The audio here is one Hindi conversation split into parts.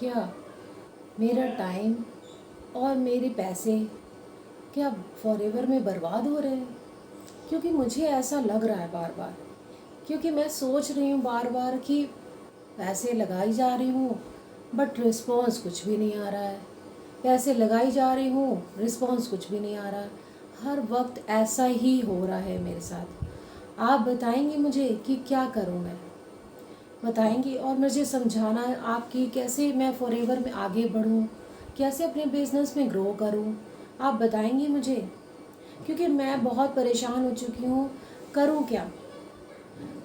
क्या मेरा टाइम और मेरे पैसे क्या फॉरएवर में बर्बाद हो रहे हैं? क्योंकि मुझे ऐसा लग रहा है बार बार, क्योंकि मैं सोच रही हूँ बार बार कि पैसे लगाई जा रही हूँ बट रिस्पॉन्स कुछ भी नहीं आ रहा है। पैसे लगाई जा रही हूँ, रिस्पॉन्स कुछ भी नहीं आ रहा है। हर वक्त ऐसा ही हो रहा है मेरे साथ। आप बताएंगे मुझे कि क्या करूँ मैं? बताएंगी और मुझे समझाना है आपकी कैसे मैं फॉरएवर में आगे बढ़ूं, कैसे अपने बिजनेस में ग्रो करूं। आप बताएंगी मुझे, क्योंकि मैं बहुत परेशान हो चुकी हूँ। करूँ क्या?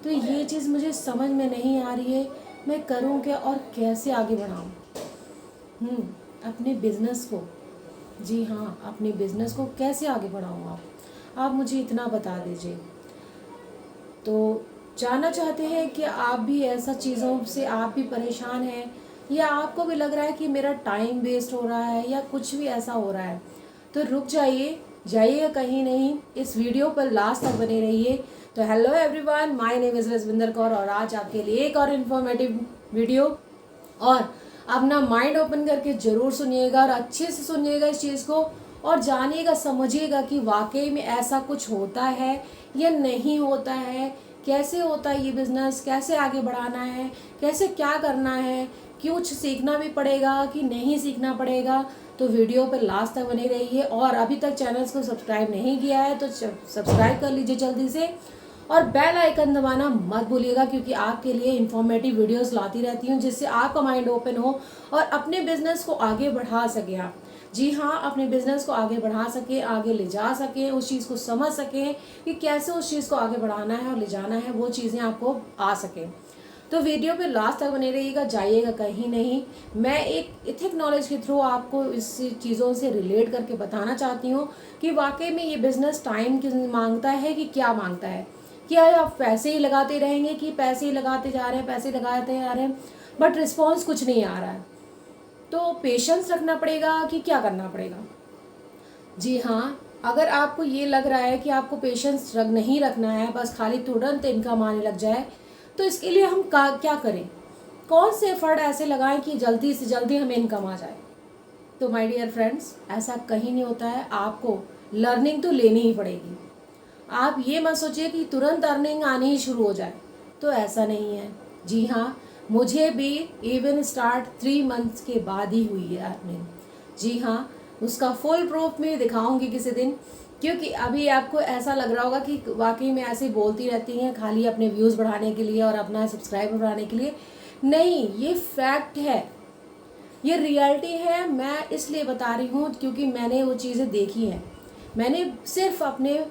तो ये चीज़ मुझे समझ में नहीं आ रही है। मैं करूँ क्या और कैसे आगे बढ़ाऊँ? अपने बिजनेस को, जी हाँ, अपने बिजनेस को कैसे आगे बढ़ाऊँ? आप मुझे इतना बता दीजिए। तो जानना चाहते हैं कि आप भी ऐसा चीज़ों से आप भी परेशान हैं, या आपको भी लग रहा है कि मेरा टाइम वेस्ट हो रहा है या कुछ भी ऐसा हो रहा है? तो रुक जाइए, जाइएगा कहीं नहीं, इस वीडियो पर लास्ट तक बने रहिए। तो hello everyone, my name is Rajwinder Kaur और आज आपके लिए एक और इन्फॉर्मेटिव वीडियो। और अपना माइंड ओपन करके ज़रूर सुनिएगा और अच्छे से सुनिएगा इस चीज़ को और जानिएगा, समझिएगा कि वाकई में ऐसा कुछ होता है या नहीं होता है, कैसे होता है ये बिज़नेस, कैसे आगे बढ़ाना है, कैसे क्या करना है, कुछ सीखना भी पड़ेगा कि नहीं सीखना पड़ेगा। तो वीडियो पर लास्ट तक बने रहिए और अभी तक चैनल्स को सब्सक्राइब नहीं किया है तो सब्सक्राइब कर लीजिए जल्दी से और बेल आइकन दबाना मत भूलिएगा, क्योंकि आपके लिए इन्फॉर्मेटिव वीडियोस लाती रहती हूँ जिससे आपका माइंड ओपन हो और अपने बिजनेस को आगे बढ़ा सके आप। जी हाँ, अपने बिजनेस को आगे बढ़ा सके, आगे ले जा सके, उस चीज़ को समझ सके कि कैसे उस चीज़ को आगे बढ़ाना है और ले जाना है, वो चीज़ें आपको आ सके। तो वीडियो पे लास्ट तक बने रहिएगा, जाइएगा कहीं नहीं। मैं एक इथिक नॉलेज के थ्रू आपको इस चीज़ों से रिलेट करके बताना चाहती हूँ कि वाकई में ये बिज़नेस टाइम मांगता है कि क्या मांगता है। क्या आप पैसे ही लगाते रहेंगे कि पैसे ही लगाते जा रहे हैं, पैसे लगाते जा रहे हैं बट रिस्पॉन्स कुछ नहीं आ रहा है? तो पेशेंस रखना पड़ेगा कि क्या करना पड़ेगा? जी हाँ, अगर आपको ये लग रहा है कि आपको पेशेंस नहीं रखना है, बस खाली तुरंत इनकम आने लग जाए, तो इसके लिए हम क्या करें? कौन से एफर्ट ऐसे लगाएं कि जल्दी से जल्दी हमें इनकम आ जाए? तो माय डियर फ्रेंड्स, ऐसा कहीं नहीं होता है। आपको लर्निंग तो लेनी ही पड़ेगी। आप ये मत सोचिए कि तुरंत अर्निंग आनी ही शुरू हो जाए, तो ऐसा नहीं है। जी हाँ, मुझे भी इवन स्टार्ट 3 मंथ्स के बाद ही हुई है अर्निंग। जी हाँ, उसका फुल प्रूफ मैं दिखाऊंगी किसी दिन, क्योंकि अभी आपको ऐसा लग रहा होगा कि वाकई में ऐसे बोलती रहती हैं खाली अपने व्यूज़ बढ़ाने के लिए और अपना सब्सक्राइबर बढ़ाने के लिए। नहीं, ये फैक्ट है, ये रियलिटी है। मैं इसलिए बता रही हूँ क्योंकि मैंने वो चीज़ें देखी हैं। मैंने सिर्फ अपने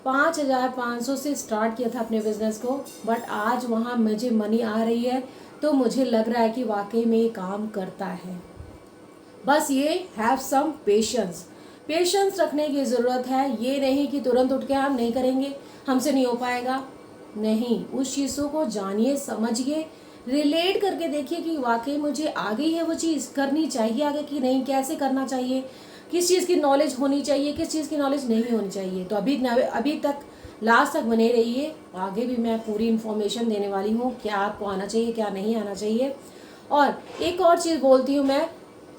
5,500 से स्टार्ट किया था अपने बिज़नेस को, बट आज वहाँ मुझे मनी आ रही है, तो मुझे लग रहा है कि वाकई में ये काम करता है। बस ये हैव सम पेशेंस, पेशेंस रखने की ज़रूरत है। ये नहीं कि तुरंत उठ के हम नहीं करेंगे, हमसे नहीं हो पाएगा। नहीं, उस चीज़ों को जानिए, समझिए, रिलेट करके देखिए कि वाकई मुझे आ गई है वो चीज़, करनी चाहिए आगे कि नहीं, कैसे करना चाहिए, किस चीज़ की नॉलेज होनी चाहिए, किस चीज़ की नॉलेज नहीं होनी चाहिए। तो अभी तक लास्ट तक बने रहिए, आगे भी मैं पूरी इन्फॉर्मेशन देने वाली हूँ, क्या आपको आना चाहिए, क्या नहीं आना चाहिए। और एक और चीज़ बोलती हूँ मैं,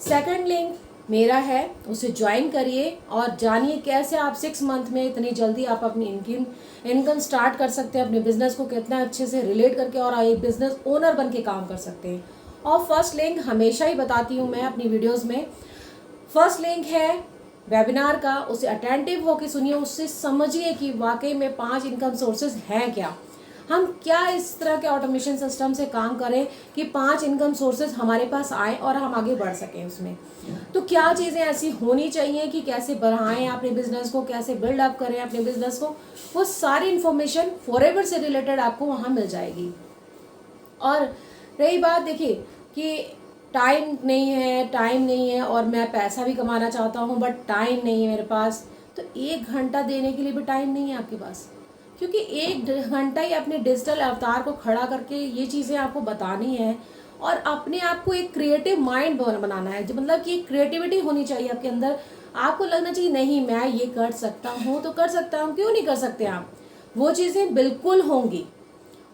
सेकंड लिंक मेरा है, उसे ज्वाइन करिए और जानिए कैसे आप 6 मंथ में इतनी जल्दी आप अपनी इनकम स्टार्ट कर सकते हैं, अपने बिजनेस को कितना अच्छे से रिलेट करके और एक बिजनेस ओनर बन के काम कर सकते हैं। और फर्स्ट लिंक हमेशा ही बताती हूँ मैं अपनी वीडियोस में, फर्स्ट लिंक है वेबिनार का, उसे अटेंटिव होकर सुनिए, उससे समझिए कि वाकई में 5 इनकम सोर्सेज हैं क्या, हम क्या इस तरह के ऑटोमेशन सिस्टम से काम करें कि 5 इनकम सोर्सेज हमारे पास आए और हम आगे बढ़ सकें उसमें। तो क्या चीज़ें ऐसी होनी चाहिए कि कैसे बढ़ाएं अपने बिजनेस को, कैसे बिल्डअप करें अपने बिजनेस को, वो सारी इन्फॉर्मेशन फॉरएवर से रिलेटेड आपको वहाँ मिल जाएगी। और रही बात, देखिए कि टाइम नहीं है और मैं पैसा भी कमाना चाहता हूँ बट टाइम नहीं है मेरे पास, तो 1 घंटा देने के लिए भी टाइम नहीं है आपके पास, क्योंकि 1 घंटा ही अपने डिजिटल अवतार को खड़ा करके ये चीज़ें आपको बतानी है और अपने आप को एक क्रिएटिव माइंड बनाना है, जो मतलब कि क्रिएटिविटी होनी चाहिए आपके अंदर। आपको लगना चाहिए नहीं मैं ये कर सकता हूँ तो कर सकता हूँ, क्यों नहीं कर सकते आप? वो चीज़ें बिल्कुल होंगी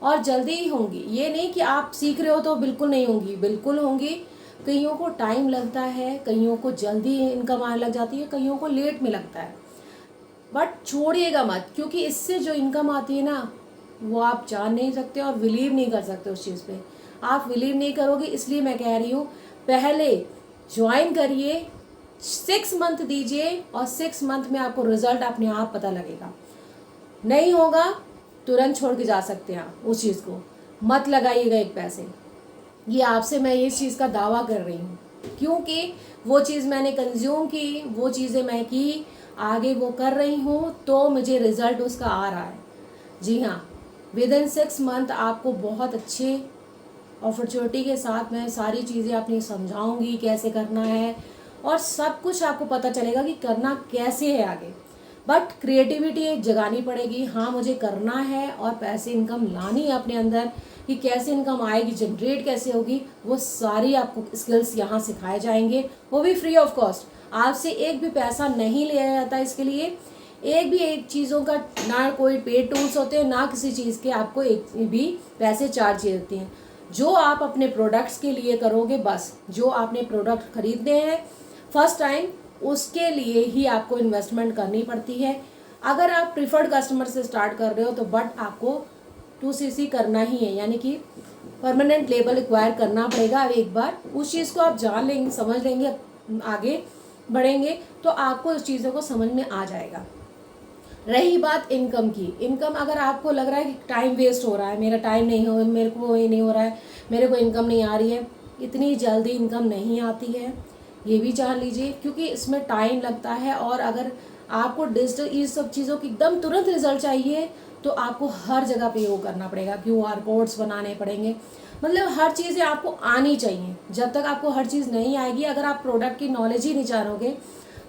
और जल्दी ही होंगी। ये नहीं कि आप सीख रहे हो तो बिल्कुल नहीं होंगी, बिल्कुल होंगी। कईयों को टाइम लगता है, कईयों को जल्दी इनकम आने लग जाती है, कईयों को लेट में लगता है। बट छोड़िएगा मत, क्योंकि इससे जो इनकम आती है ना वो आप जान नहीं सकते और बिलीव नहीं कर सकते उस चीज़ पे। आप बिलीव नहीं करोगे, इसलिए मैं कह रही हूँ पहले ज्वाइन करिए, 6 मंथ दीजिए और 6 मंथ में आपको रिजल्ट अपने आप पता लगेगा। नहीं होगा तुरंत छोड़ के जा सकते हैं आप उस चीज़ को, मत लगाइएगा एक पैसे। ये आपसे मैं इस चीज़ का दावा कर रही हूँ, क्योंकि वो चीज़ मैंने कंज्यूम की, वो चीज़ें मैं की, आगे वो कर रही हूँ, तो मुझे रिज़ल्ट उसका आ रहा है। जी हाँ, विदिन 6 मंथ आपको बहुत अच्छे अपॉर्चुनिटी के साथ मैं सारी चीज़ें अपनी समझाऊंगी, कैसे करना है और सब कुछ आपको पता चलेगा कि करना कैसे है आगे। बट क्रिएटिविटी एक जगानी पड़ेगी, हाँ मुझे करना है और पैसे इनकम लानी है अपने अंदर, कि कैसे इनकम आएगी, जनरेट कैसे होगी, वो सारी आपको स्किल्स यहाँ सिखाए जाएंगे, वो भी फ्री ऑफ कॉस्ट। आपसे एक भी पैसा नहीं लिया जाता इसके लिए, एक चीज़ों का ना कोई पेड टूल्स होते हैं, ना किसी चीज़ के आपको एक भी पैसे चार्ज किए जाते हैं। जो आप अपने प्रोडक्ट्स के लिए करोगे, बस जो आपने प्रोडक्ट खरीदने हैं फर्स्ट टाइम, उसके लिए ही आपको इन्वेस्टमेंट करनी पड़ती है। अगर आप प्रिफर्ड कस्टमर से स्टार्ट कर रहे हो तो बट आपको 2cc करना ही है, यानी कि परमानेंट लेबल एक्वायर करना पड़ेगा। अब एक बार उस चीज़ को आप जान लेंगे, समझ लेंगे, आगे बढ़ेंगे तो आपको उस चीज़ों को समझ में आ जाएगा। रही बात इनकम की, इनकम अगर आपको लग रहा है कि टाइम वेस्ट हो रहा है, मेरा टाइम नहीं हो, मेरे को ये नहीं हो रहा है, मेरे को इनकम नहीं आ रही है, इतनी जल्दी इनकम नहीं आती है, ये भी जान लीजिए, क्योंकि इसमें टाइम लगता है। और अगर आपको डिजिटल इस सब चीज़ों की एकदम तुरंत रिजल्ट चाहिए तो आपको हर जगह पे वो करना पड़ेगा, QR कोड्स बनाने पड़ेंगे, मतलब हर चीज़ें आपको आनी चाहिए। जब तक आपको हर चीज़ नहीं आएगी, अगर आप प्रोडक्ट की नॉलेज ही नहीं जानोगे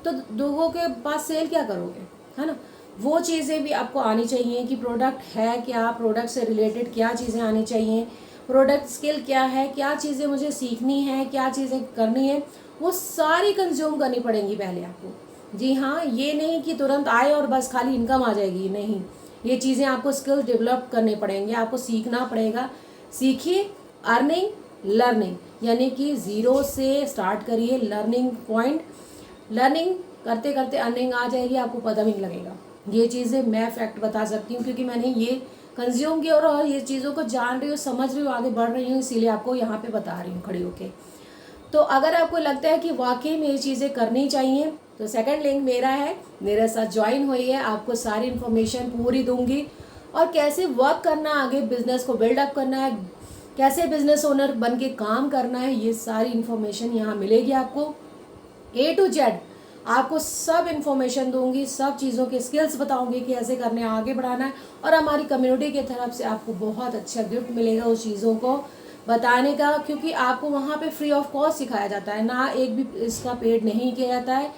तो लोगों के पास सेल क्या करोगे, है ना। वो चीज़ें भी आपको आनी चाहिए कि प्रोडक्ट है क्या, प्रोडक्ट से रिलेटेड क्या चीज़ें आनी चाहिए, प्रोडक्ट स्किल क्या है, क्या चीज़ें मुझे सीखनी है, क्या चीज़ें करनी है, वो सारी कंज्यूम करनी पड़ेंगी पहले आपको। जी हाँ, ये नहीं कि तुरंत आए और बस खाली इनकम आ जाएगी, नहीं, ये चीज़ें आपको स्किल्स डेवलप करने पड़ेंगे, आपको सीखना पड़ेगा। सीखिए, अर्निंग, लर्निंग, यानी कि ज़ीरो से स्टार्ट करिए, लर्निंग पॉइंट, लर्निंग करते करते अर्निंग आ जाएगी, आपको पता भी नहीं लगेगा। ये चीज़ें मैं फैक्ट बता सकती हूँ, क्योंकि मैंने ये कंज्यूम किया और ये चीज़ों को जान रही हूँ, समझ रही हूँ, आगे बढ़ रही हूँ, इसीलिए आपको यहाँ पे बता रही हूँ खड़ी होके। तो अगर आपको लगता है कि वाकई में ये चीज़ें करनी चाहिए तो सेकंड लिंक मेरा है, मेरे साथ ज्वाइन हुई है, आपको सारी इन्फॉर्मेशन पूरी दूंगी, और कैसे वर्क करना, आगे बिजनेस को बिल्डअप करना है, कैसे बिजनेस ओनर बन के काम करना है, ये सारी इन्फॉर्मेशन यहाँ मिलेगी आपको। A to Z आपको सब इन्फॉर्मेशन दूंगी, सब चीज़ों के स्किल्स बताऊंगी कि ऐसे करने आगे बढ़ाना है, और हमारी कम्युनिटी की तरफ से आपको बहुत अच्छा गिफ्ट मिलेगा उस चीज़ों को बताने का, क्योंकि आपको वहाँ पे फ्री ऑफ कॉस्ट सिखाया जाता है, ना एक भी इसका पेड नहीं किया जाता है,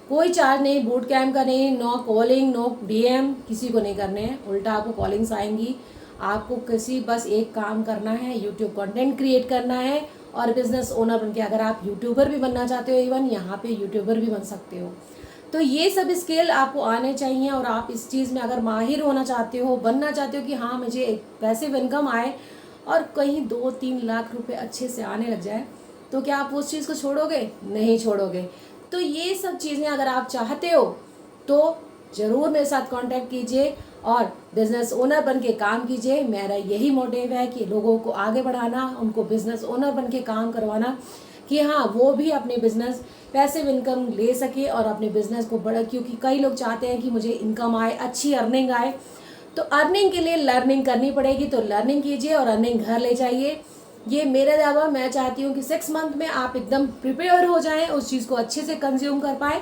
कोई चार्ज नहीं, बूट कैम्प का नहीं, नो कॉलिंग, नो DM किसी को नहीं करने हैं, उल्टा आपको कॉलिंग्स आएंगी। आपको किसी बस एक काम करना है, यूट्यूब कंटेंट क्रिएट करना है और बिजनेस ओनर बन के, अगर आप यूट्यूबर भी बनना चाहते हो, इवन यहाँ पे यूट्यूबर भी बन सकते हो। तो ये सब स्किल आपको आने चाहिए, और आप इस चीज़ में अगर माहिर होना चाहते हो, बनना चाहते हो कि हाँ मुझे एक पैसिव इनकम आए और कहीं 2-3 लाख रुपए अच्छे से आने लग जाए, तो क्या आप उस चीज़ को छोड़ोगे? नहीं छोड़ोगे। तो ये सब चीज़ें अगर आप चाहते हो तो ज़रूर मेरे साथ कांटेक्ट कीजिए और बिज़नेस ओनर बन के काम कीजिए। मेरा यही मोटिव है कि लोगों को आगे बढ़ाना, उनको बिज़नेस ओनर बन के काम करवाना, कि हाँ वो भी अपने बिज़नेस पैसिव इनकम ले सके और अपने बिज़नेस को बढ़ा, क्योंकि कई लोग चाहते हैं कि मुझे इनकम आए, अच्छी अर्निंग आए। तो अर्निंग के लिए लर्निंग करनी पड़ेगी, तो लर्निंग कीजिए और अर्निंग घर ले जाइए। ये मेरा दावा, मैं चाहती हूँ कि 6 मंथ में आप एकदम प्रिपेयर हो जाएं, उस चीज़ को अच्छे से कंज्यूम कर पाएँ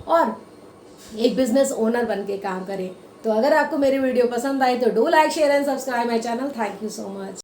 और एक बिजनेस ओनर बन के काम करें। तो अगर आपको मेरी वीडियो पसंद आई तो do like, share and subscribe my channel. Thank you so much.